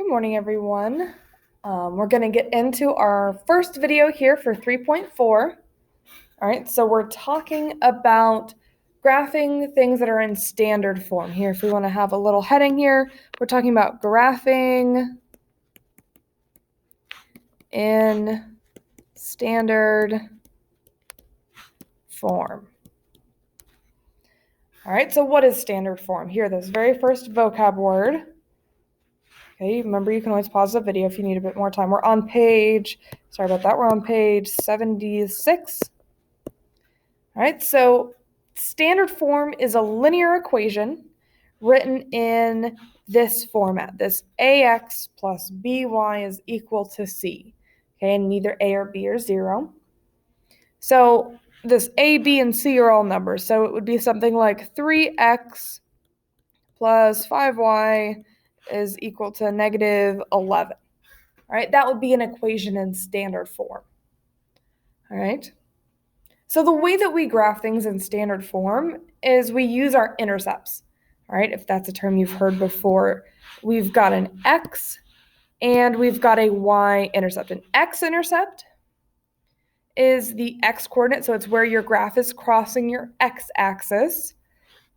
Good morning, everyone. We're going to get into our first video here for 3.4. All right, so we're talking about graphing things that are in standard form. Here, if we want to have a little heading here, we're talking about graphing in standard form. All right, so what is standard form? Here, this very first vocab word. Okay, remember you can always pause the video if you need a bit more time. We're on page 76. All right, so standard form is a linear equation written in this format. This ax plus by is equal to c. Okay, and neither a or b are 0. So this a, b, and c are all numbers. So it would be something like 3x plus 5y is equal to negative 11. All right, that would be an equation in standard form. All right. So the way that we graph things in standard form is we use our intercepts. All right, if that's a term you've heard before, we've got an x and we've got a y-intercept. An x-intercept is the x-coordinate, so it's where your graph is crossing your x-axis.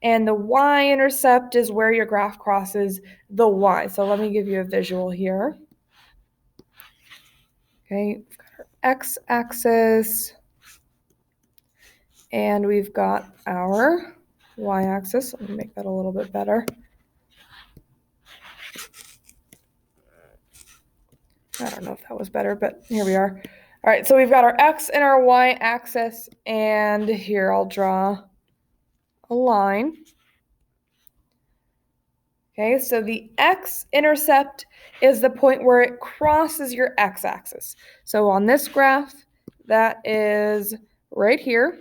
And the y-intercept is where your graph crosses the y. So let me give you a visual here. Okay, we've got our x-axis, and we've got our y-axis. Let me make that a little bit better. I don't know if that was better, but here we are. All right, so we've got our x and our y-axis, and here I'll draw a line. Okay, so the x-intercept is the point where it crosses your x-axis. So on this graph, that is right here.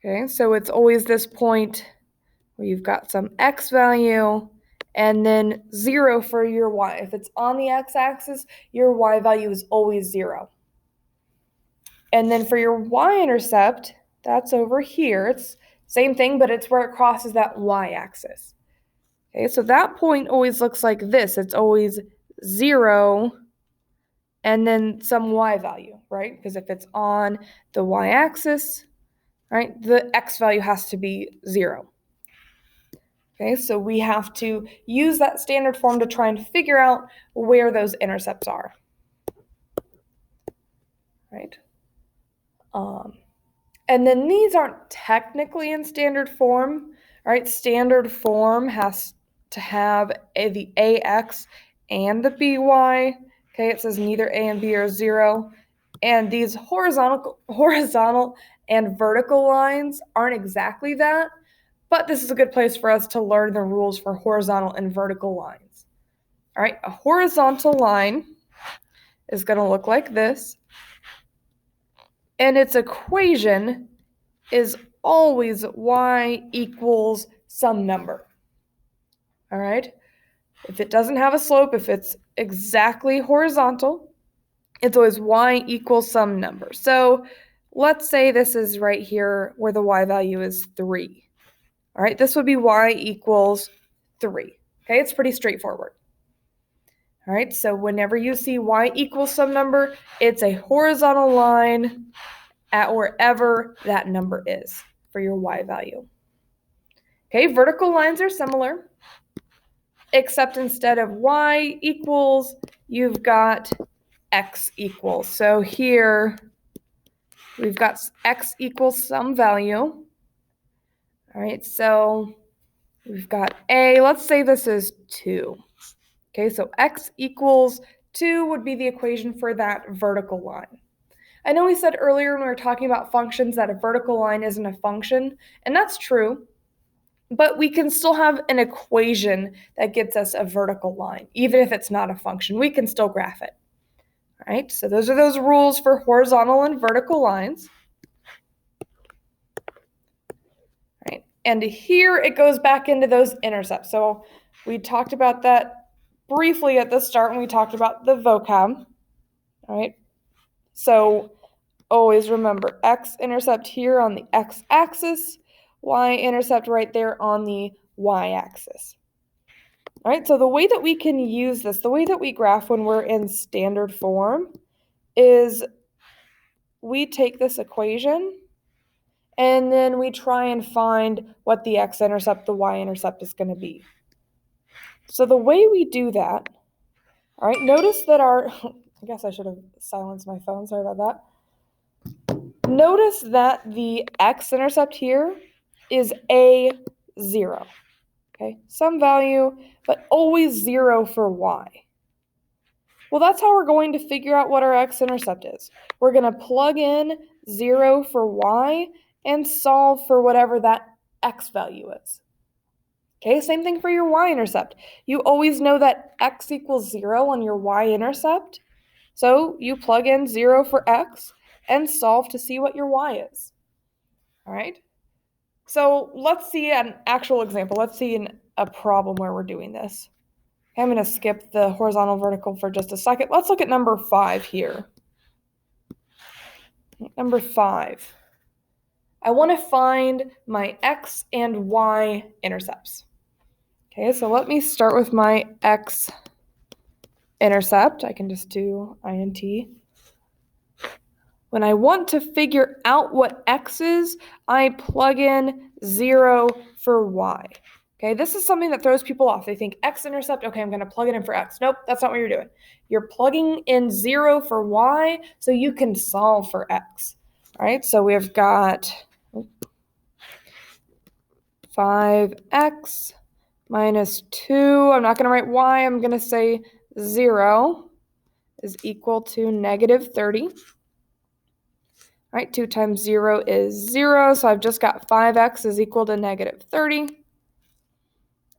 Okay, so it's always this point where you've got some x value and then 0 for your y. If it's on the x-axis, your y value is always 0. And then for your y-intercept, that's over here. It's same thing, but it's where it crosses that y-axis. Okay, so that point always looks like this. It's always 0 and then some y value, right? Because if it's on the y-axis, right, the x value has to be 0. Okay, so we have to use that standard form to try and figure out where those intercepts are, right? And then these aren't technically in standard form, right? Standard form has to have the ax and the by. Okay, it says neither a and b are 0. And these horizontal and vertical lines aren't exactly that, but this is a good place for us to learn the rules for horizontal and vertical lines. All right, a horizontal line is going to look like this, and its equation is always y equals some number. All right, if it doesn't have a slope, if it's exactly horizontal, it's always y equals some number. So let's say this is right here where the y value is 3. All right, this would be y equals 3. Okay, it's pretty straightforward. All right, so whenever you see y equals some number, it's a horizontal line at wherever that number is for your y value. Okay, vertical lines are similar, except instead of y equals, you've got x equals. So here we've got x equals some value. All right, so we've got a, let's say this is 2. Okay, so x equals 2 would be the equation for that vertical line. I know we said earlier when we were talking about functions that a vertical line isn't a function, and that's true, but we can still have an equation that gets us a vertical line. Even if it's not a function, we can still graph it. All right, so those are those rules for horizontal and vertical lines. All right, and here it goes back into those intercepts. So we talked about that briefly at the start when we talked about the vocab. All right, so always remember x-intercept here on the x-axis, y-intercept right there on the y-axis. All right, so the way that we can use this, the way that we graph when we're in standard form is we take this equation and then we try and find what the x-intercept, the y-intercept is going to be. So the way we do that, all right, notice that I guess I should have silenced my phone, sorry about that. Notice that the x-intercept here is a0, okay? Some value, but always 0 for y. Well, that's how we're going to figure out what our x-intercept is. We're going to plug in 0 for y and solve for whatever that x value is. Okay, same thing for your y-intercept. You always know that x equals 0 on your y-intercept. So you plug in 0 for x and solve to see what your y is. All right? So let's see an actual example. Let's see a problem where we're doing this. Okay, I'm going to skip the horizontal vertical for just a second. Let's look at number 5 here. Number 5. I want to find my x and y intercepts. Okay, so let me start with my x-intercept. I can just do int. When I want to figure out what x is, I plug in 0 for y. Okay, this is something that throws people off. They think x-intercept, okay, I'm going to plug it in for x. Nope, that's not what you're doing. You're plugging in 0 for y so you can solve for x. All right, so we've got 5x minus 2. I'm not going to write y. I'm going to say 0 is equal to negative 30. All right, 2 times 0 is 0. So I've just got 5x is equal to negative 30.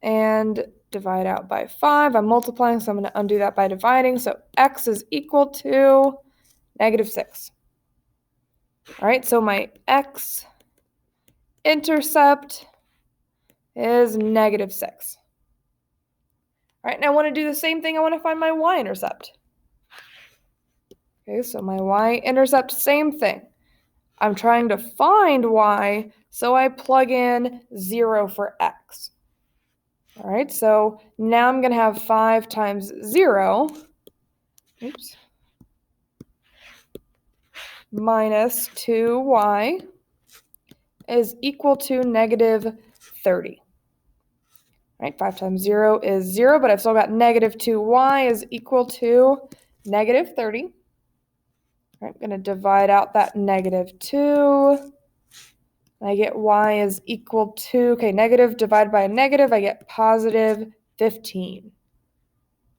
And divide out by 5. I'm multiplying, so I'm going to undo that by dividing. So x is equal to negative 6. All right, so my x-intercept is negative 6. All right, and I want to do the same thing. I want to find my y-intercept. Okay, so my y-intercept, same thing. I'm trying to find y, so I plug in 0 for x. All right, so now I'm going to have 5 times 0, minus 2y is equal to negative 30. All right, 5 times 0 is 0, but I've still got negative 2y is equal to negative 30. All right, I'm going to divide out that negative 2. I get y is equal to, okay, negative divided by a negative, I get positive 15.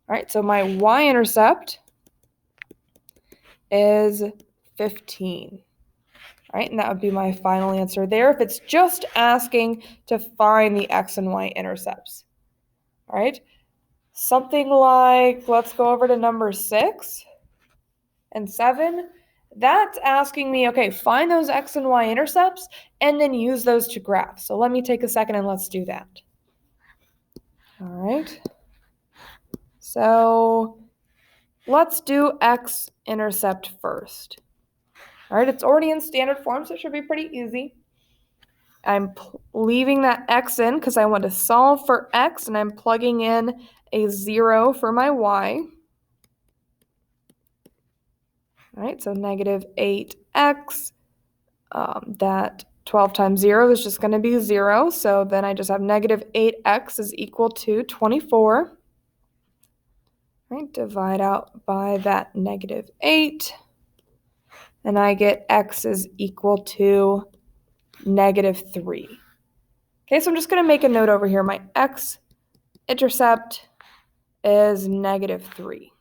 All right, so my y-intercept is 15. All right, and that would be my final answer there if it's just asking to find the x and y intercepts. All right, something like, let's go over to number 6 and 7. That's asking me, okay, find those x and y intercepts and then use those to graph. So let me take a second and let's do that. All right, so let's do x-intercept first. All right, it's already in standard form, so it should be pretty easy. I'm leaving that x in because I want to solve for x, and I'm plugging in a 0 for my y. All right, so negative 8x. That 12 times 0 is just going to be 0, so then I just have negative 8x is equal to 24. All right, divide out by that negative 8, and I get x is equal to negative 3. Okay, so I'm just going to make a note over here. My x-intercept is negative 3.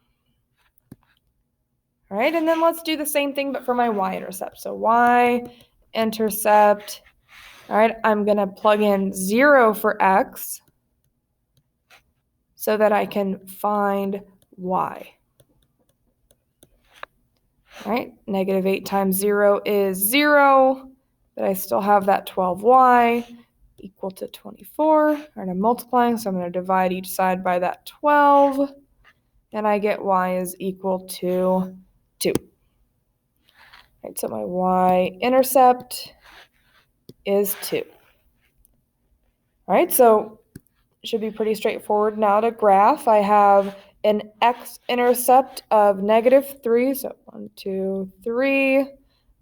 All right, and then let's do the same thing, but for my y-intercept. So y-intercept, all right, I'm going to plug in 0 for x so that I can find y. All right, negative 8 times 0 is 0, but I still have that 12y equal to 24. All right, I'm multiplying, so I'm going to divide each side by that 12, and I get y is equal to 2. All right, so my y-intercept is 2. All right, so should be pretty straightforward now to graph. I have an x-intercept of -3, so 1, 2, 3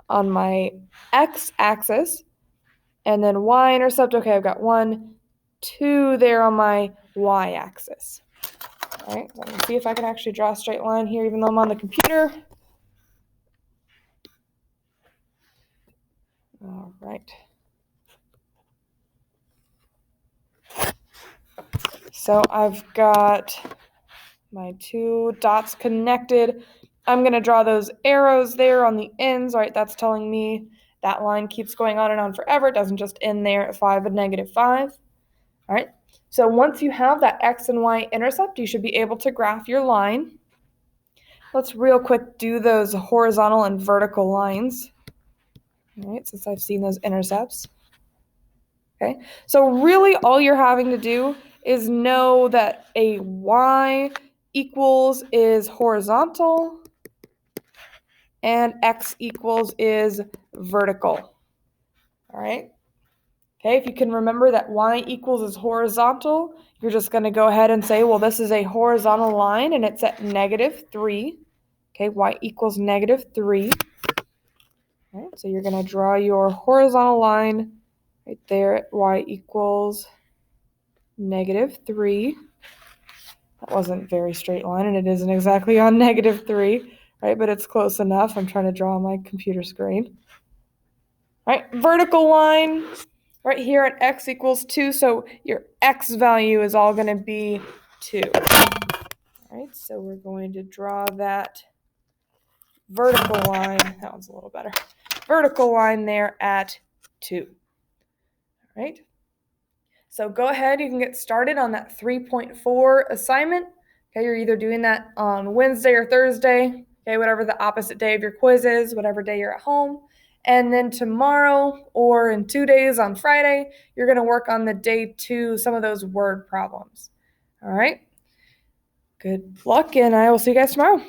on my x-axis, and then y-intercept, okay, I've got 1, 2 there on my y-axis. All right, let me see if I can actually draw a straight line here, even though I'm on the computer. All right. So I've got my two dots connected. I'm going to draw those arrows there on the ends. All right, that's telling me that line keeps going on and on forever. It doesn't just end there at 5 and -5. All right, so once you have that x and y intercept, you should be able to graph your line. Let's real quick do those horizontal and vertical lines. All right, since I've seen those intercepts. Okay, so really all you're having to do is know that a y equals is horizontal and x equals is vertical. All right. Okay, if you can remember that y equals is horizontal, you're just going to go ahead and say, well, this is a horizontal line and it's at -3. Okay, y equals -3. All right, so you're going to draw your horizontal line right there at y equals -3. That wasn't a very straight line, and it isn't exactly on -3, right? But it's close enough. I'm trying to draw on my computer screen. Right, vertical line right here at x equals 2, so your x value is all going to be 2. All right, so we're going to draw that vertical line. That one's a little better. Vertical line there at 2. All right. So go ahead, you can get started on that 3.4 assignment. Okay, you're either doing that on Wednesday or Thursday, okay, whatever the opposite day of your quiz is, whatever day you're at home. And then tomorrow or in 2 days on Friday, you're going to work on the day 2, some of those word problems. All right. Good luck, and I will see you guys tomorrow.